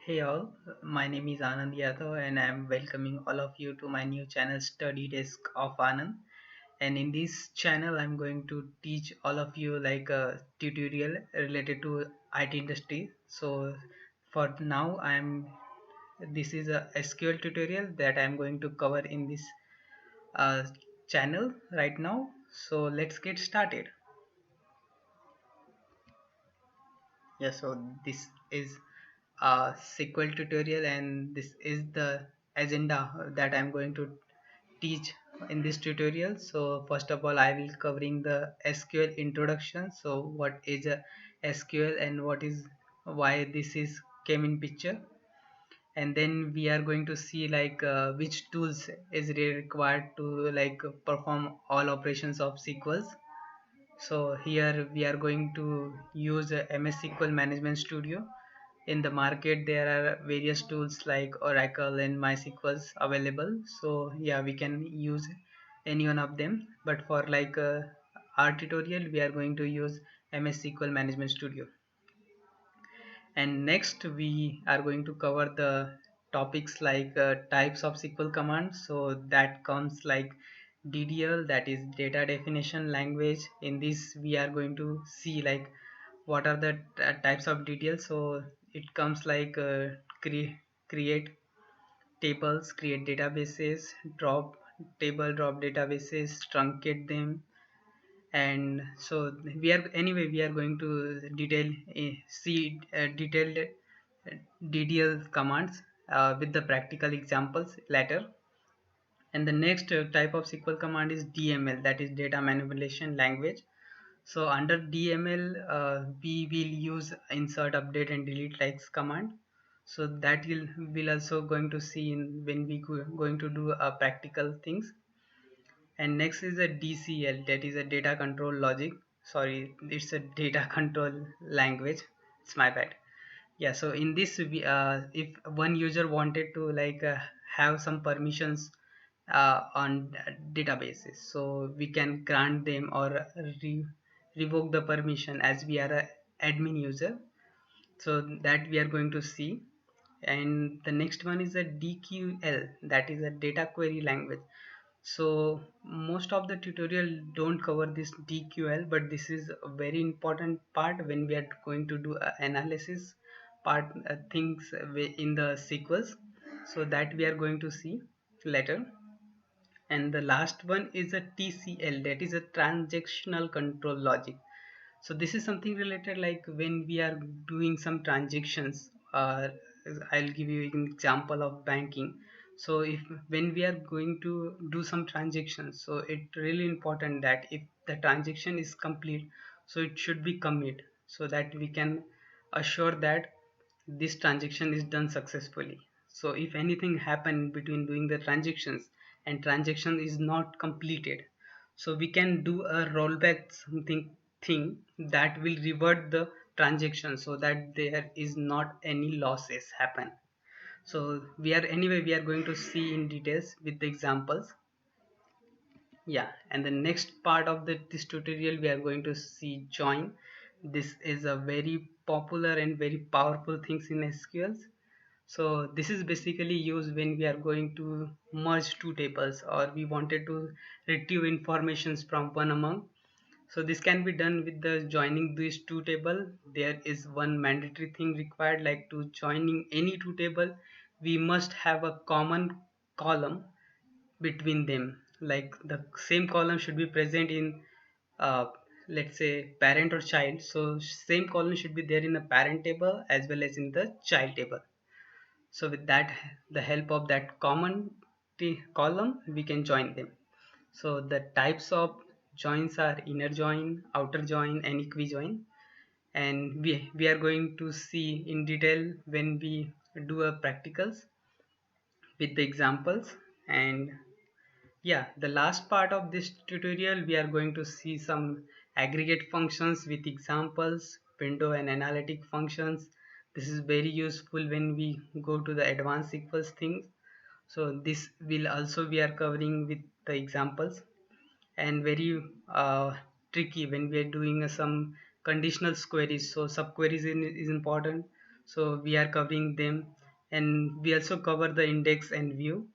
Hey all, my name is Anand Yadav and I am welcoming all of you to my new channel Study Desk of Anand. And in this channel, I'm going to teach all of you like a tutorial related to IT industry. So for now, this is a SQL tutorial that I'm going to cover in this uh, channel right now. So let's get started. Yeah, so this is a SQL tutorial and this is the agenda that I'm going to teach in this tutorial. So first of all, I will covering the SQL introduction. So what is a SQL and what is why this is came in picture, and then we are going to see like which tools is required to like perform all operations of SQLs. So here we are going to use MS SQL Management Studio. In the market, there are various tools like Oracle and MySQLs available. So yeah, we can use any one of them. But for like our tutorial, we are going to use MS SQL Management Studio. And next we are going to cover the topics like types of SQL commands. So that comes like DDL, that is data definition language. In this we are going to see like what are the types of DDL. So it comes like create tables, create databases, drop drop databases, truncate them. And so we are going to see detailed DDL commands with the practical examples later. And the next type of SQL command is DML, that is data manipulation language. So under DML, we will use insert, update, and delete likes command. So that will also going to see in when we going to do practical things. And next is a DCL, that is a data control logic. Sorry, it's a data control language. It's my bad. Yeah, so in this if one user wanted to like have some permissions on databases, so we can grant them or revoke the permission as we are a admin user. So that we are going to see. And the next one is a DQL, that is a data query language. So most of the tutorial don't cover this DQL, but this is a very important part when we are going to do analysis part things in the sequels. So that we are going to see later. And the last one is a TCL, that is a transactional control logic. So this is something related like when we are doing some transactions. I'll give you an example of banking. So if when we are going to do some transactions, so it's really important that if the transaction is complete, so it should be commit, so that we can assure that this transaction is done successfully. So if anything happen between doing the transactions and transaction is not completed, so we can do a rollback something thing that will revert the transaction so that there is not any losses happen. So we are going to see in details with the examples. Yeah, and the next part of this tutorial we are going to see join. This is a very popular and very powerful things in SQLs. So this is basically used when we are going to merge two tables or we wanted to retrieve informations from one among. So this can be done with the joining these two table. There is one mandatory thing required, like to joining any two table we must have a common column between them. Like the same column should be present in uh, let's say parent or child. So same column should be there in the parent table as well as in the child table. So with that, the help of that common column, we can join them. So the types of joins are inner join, outer join, and equijoin. And we are going to see in detail when we do a practicals with the examples. And yeah, the last part of this tutorial, we are going to see some aggregate functions with examples, window and analytic functions. This is very useful when we go to the advanced sequence things. So this will also we are covering with the examples. And very tricky when we are doing some conditional queries. So subqueries is important. So we are covering them, and we also cover the index and view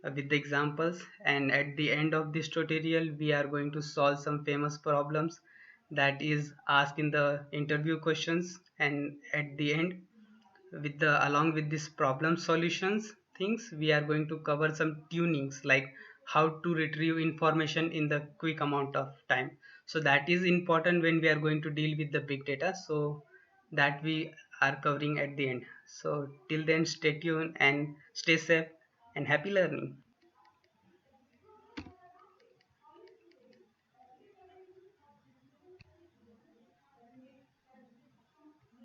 with the examples. And at the end of this tutorial, we are going to solve some famous problems that is asked in the interview questions. And at the end, with the along with this problem solutions things, we are going to cover some tunings like how to retrieve information in the quick amount of time. So that is important when we are going to deal with the big data, so that we are covering at the end. So till then, stay tuned and stay safe and happy learning.